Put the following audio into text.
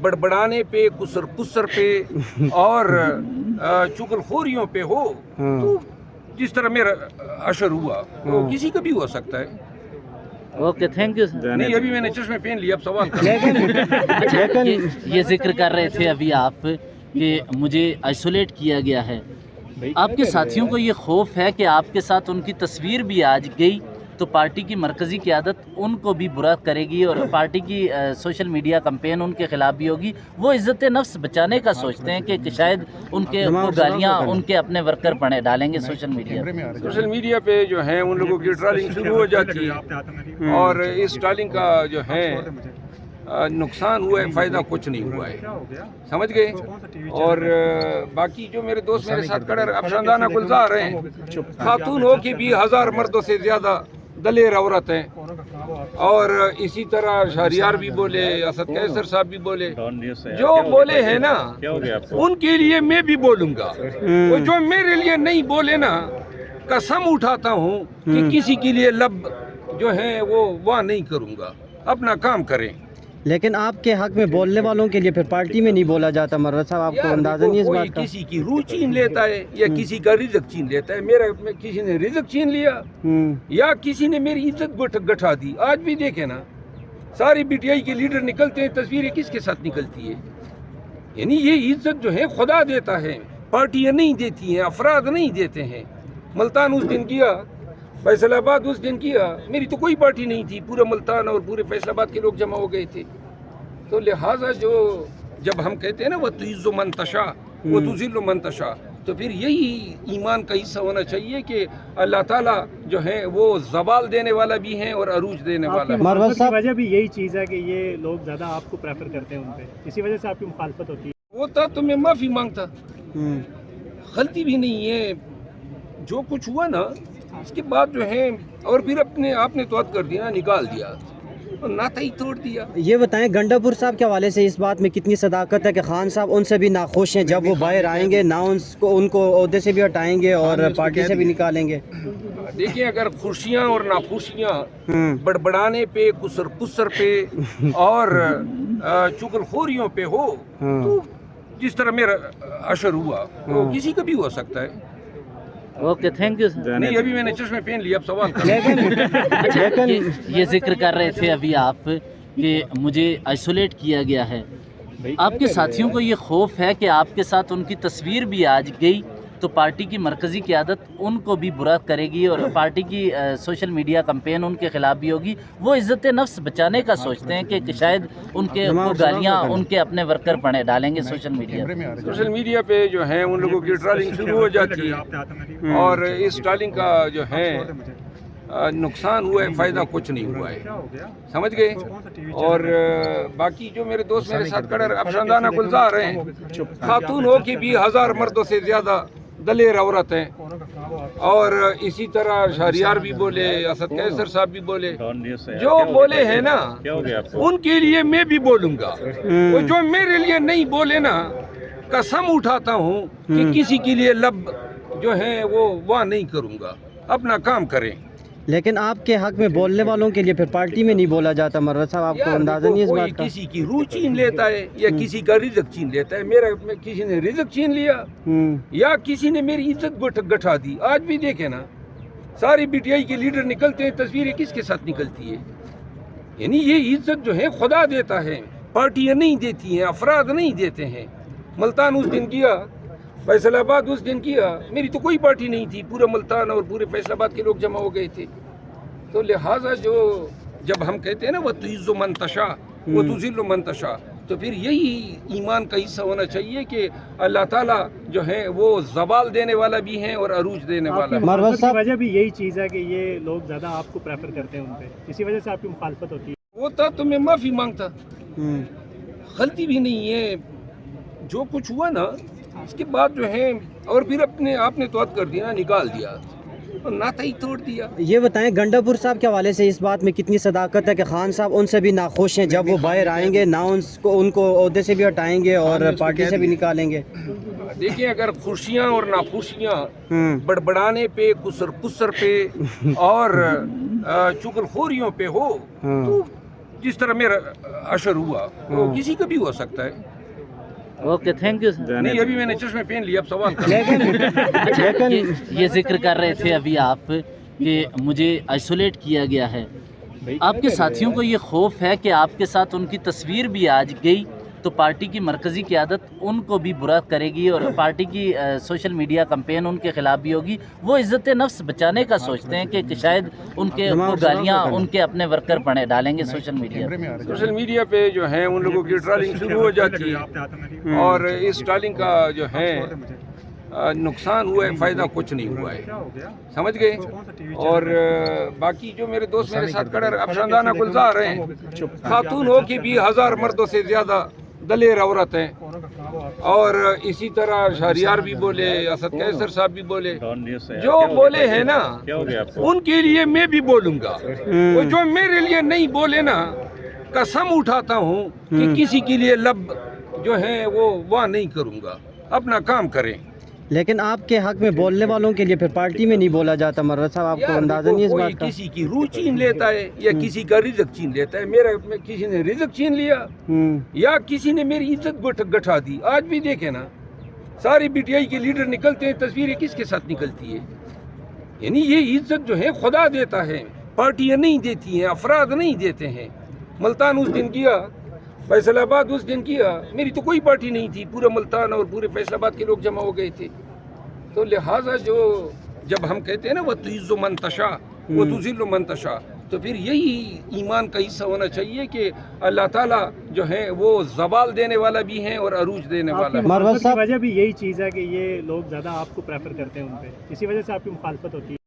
बड़बड़ाने पे, कुसर पुसर पे और चुगलखोरियों पे हो, तो जिस तरह मेरा अशर हुआ तो किसी का भी हो सकता है। Okay, thank you sir. नहीं, अभी मैंने चश्मे पहन लिया, अब सवाल कर। अच्छा, ये जिक्र कर रहे थे अभी आप कि मुझे आइसोलेट किया गया है। आपके साथियों को ये खौफ है कि आपके साथ उनकी तस्वीर भी आज गई तो पार्टी की मरकज़ी क़यादत उनको भी बुरा करेगी और पार्टी की सोशल मीडिया कैंपेन उनके ख़िलाफ़ भी होगी। वो इज़्ज़त नफ्स बचाने का सोचते हैं कि शायद उनके वो गालियाँ उनके अपने वर्कर पड़े डालेंगे सोशल मीडिया पे जो है उन लोगों की ट्रोलिंग शुरू हो जाती है और इस ट्रोलिंग का जो है नुकसान हुआ है, फ़ायदा कुछ नहीं हुआ है, समझ गए। और बाकी जो मेरे दोस्त मेरे साथ खड़े अफसंदाना गुलजार हैं, खातून हो के भी 1000 मर्दों से ज़्यादा दलेर औरत हैं। और इसी तरह शहरियार भी बोले, असद कैसर साहब भी बोले, जो बोले हैं ना उनके लिए मैं भी बोलूँगा। वो जो मेरे लिए नहीं बोले ना, कसम उठाता हूँ कि किसी के लिए लब जो है वो वाह नहीं करूँगा। अपना काम करें। लेकिन आपके हक में बोलने वालों के लिए फिर पार्टी में नहीं बोला जाता मर्रत साहब, आपको अंदाजा नहीं है इस बात का? किसी की रूह छीन लेता है या किसी का रिज़्क छीन लेता है। मेरा किसी ने रिज़्क छीन लिया या किसी ने मेरी इज्जत गठा दी। आज भी देखे ना, सारी बीटीआई के लीडर निकलते हैं, तस्वीरें किसके साथ निकलती है। यानी ये इज्जत जो है खुदा देता है, पार्टियां नहीं देती हैं, अफराद नहीं देते हैं। मुल्तान उस दिन किया, फैसलाबाद उस दिन किया, मेरी तो कोई पार्टी नहीं थी, पूरा मुल्तान और पूरे फैसलाबाद के लोग जमा हो गए थे। तो लिहाजा जो जब हम कहते हैं ना वो तुइज़्ज़ु मन तशा वो तुज़िल्लु मन तशा, तो फिर यही ईमान का हिस्सा होना चाहिए कि अल्लाह ताला जो है वो ज़वाल देने वाला भी है और अरूज देने वाला है। मरवत की वजह भी यही चीज़ है कि ये लोग ज़्यादा आपको प्रेफर करते हैं उन पे, इसी वजह से आपकी मुखालफत होती है। वो था तो मैं माफ़ी मांगता, गलती भी नहीं है जो कुछ हुआ ना, उसके बाद जो है और फिर अपने आपने तो कर दिया, निकाल दिया, नाता ही तोड़ दिया। ये बताएं गंडापुर साहब के हवाले से इस बात में कितनी सदाकत है कि खान साहब उनसे भी नाखुश हैं, जब वो बाहर आएंगे ना उनको ओहदे से भी हटाएंगे और पार्टी से भी निकालेंगे। देखिए, अगर खुशियाँ और नाखुशियाँ बड़बड़ाने पे, कुसर पुसर पे और चुगलखोरियों पे हो, तो जिस तरह मेरा अशर हुआ तो किसी का भी हो सकता है। Okay, thank you sir. नहीं, अभी मैंने चश्मे पहन लिया, अब सवाल कर। अच्छा, ये जिक्र कर रहे थे अभी आप कि मुझे आइसोलेट किया गया है। आपके साथियों को ये खौफ है कि आपके साथ उनकी तस्वीर भी आज गई तो पार्टी की मरकज़ी क़यादत उनको भी बुरा करेगी और पार्टी की सोशल मीडिया कैंपेन उनके ख़िलाफ़ भी होगी। वो इज़्ज़त नफ्स बचाने का सोचते हैं कि शायद उनके वो गालियाँ उनके अपने वर्कर पड़े डालेंगे सोशल मीडिया पे जो है उन लोगों की ट्रोलिंग शुरू हो जाती है और इस ट्रोलिंग का जो है नुकसान हुआ है, फ़ायदा कुछ नहीं हुआ है, समझ गए। और बाकी जो मेरे दोस्त मेरे साथ खड़े अफसंदाना गुलजार हैं, खातून हो के भी 1000 मर्दों से ज़्यादा दलेर औरत हैं। और इसी तरह शहरियार भी बोले, असद कैसर साहब भी बोले, जो बोले हैं ना उनके लिए मैं भी बोलूँगा। वो जो मेरे लिए नहीं बोले ना, कसम उठाता हूँ कि किसी के लिए लब जो है वो वाह नहीं करूँगा। अपना काम करें। लेकिन आपके हक में बोलने वालों के लिए फिर पार्टी में नहीं बोला जाता मरवत साहब, आपको अंदाजा नहीं है इस बात का? किसी की रूह छीन लेता है या किसी का रिज़्क छीन लेता है। मेरा किसी ने रिज़्क छीन लिया या किसी ने मेरी इज्जत गठा दी। आज भी देखे ना, सारी बीटीआई के लीडर निकलते हैं, तस्वीरें किसके साथ निकलती है। यानी ये इज्जत जो है खुदा देता है, पार्टियां नहीं देती हैं, अफराद नहीं देते हैं। मुल्तान उस दिन किया, फैसलाबाद उस दिन किया, मेरी तो कोई पार्टी नहीं थी, पूरा मुल्तान और पूरे फैसलाबाद के लोग जमा हो गए थे। तो लिहाजा जो जब हम कहते हैं ना वो तुइज़्ज़ु मन तशा वो तुज़िल्लु मन तशा, तो फिर यही ईमान का हिस्सा होना चाहिए कि अल्लाह ताला जो है वो ज़वाल देने वाला भी है और अरूज देने वाला है। मरवत की वजह भी यही चीज़ है कि ये लोग ज़्यादा आपको प्रेफर करते हैं उन पे, इसी वजह से आपकी मुखालफत होती है। वो था तो मैं माफ़ी मांगता, गलती भी नहीं है जो कुछ हुआ ना, उसके बाद जो है और फिर अपने आपने तो कर दिया, निकाल दिया, नाता ही तोड़ दिया। ये बताएं गंडापुर साहब के हवाले से इस बात में कितनी सदाकत है कि खान साहब उनसे भी नाखुश हैं, जब वो बाहर आएंगे ना उनको ओहदे से भी हटाएंगे और पार्टी से भी निकालेंगे। देखिए, अगर खुशियाँ और नाखुशियाँ बड़बड़ाने पे, कुसर पुसर पे और चुगलखोरियों पे हो, तो जिस तरह मेरा असर हुआ वो किसी का भी हो सकता है। Okay, thank you sir. नहीं, अभी मैंने चश्मे पहन लिया, अब सवाल कर। अच्छा, ये जिक्र कर रहे थे अभी आप कि मुझे आइसोलेट किया गया है। आपके साथियों को ये खौफ है कि आपके साथ उनकी तस्वीर भी आज गई तो पार्टी की मरकज़ी क़यादत उनको भी बुरा करेगी और पार्टी की सोशल मीडिया कैंपेन उनके ख़िलाफ़ भी होगी। वो इज़्ज़त नफ्स बचाने का सोचते हैं कि शायद उनके गालियाँ उनके अपने वर्कर पड़े डालेंगे सोशल मीडिया। सोशल मीडिया पे जो है उन लोगों की ट्रोलिंग शुरू हो जाती है और इस ट्रोलिंग का जो है नुकसान हुआ है, फ़ायदा कुछ नहीं हुआ है, समझ गए। और बाकी जो मेरे दोस्त मेरे साथ खड़े अफसंदाना गुलजार हैं, खातून हो के भी 1000 मर्दों से ज़्यादा दलेर औरत हैं। और इसी तरह शहरियार भी बोले, असद कैसर साहब भी बोले, जो बोले हैं ना उनके लिए मैं भी बोलूँगा। वो जो मेरे लिए नहीं बोले ना, कसम उठाता हूँ कि किसी के लिए लब जो है वो वाह नहीं करूँगा, अपना काम करें। लेकिन आपके हक में बोलने वालों के लिए फिर पार्टी में नहीं बोला जाता मरवत साहब, आपको अंदाजा नहीं है इस कोई बात का? किसी की रूह छीन लेता है या किसी का रिज़्क छीन लेता है। मेरा किसी ने रिज़्क छीन लिया या किसी ने मेरी इज्जत गठा दी। आज भी देखे ना, सारे पीटीआई के लीडर निकलते हैं, तस्वीरें किसके साथ निकलती है। यानी ये इज्जत जो है खुदा देता है, पार्टियां नहीं देती हैं, अफराद नहीं देते हैं। मुल्तान उस दिन किया, फैसलाबाद उस दिन किया, मेरी तो कोई पार्टी नहीं थी, पूरा मुल्तान और पूरे फैसलाबाद के लोग जमा हो गए थे। तो लिहाजा जो जब हम कहते हैं ना वो तुइज़्ज़ु मन तशा वो तुज़िल्लु मन तशा, तो फिर यही ईमान का हिस्सा होना चाहिए कि अल्लाह ताला जो है वो ज़वाल देने वाला भी है और अरूज देने वाला है। मुखालफत की वजह भी यही चीज़ है कि ये लोग ज़्यादा आपको प्रेफर करते हैं उन पे, इसी वजह से आपकी मुखालफत होती है।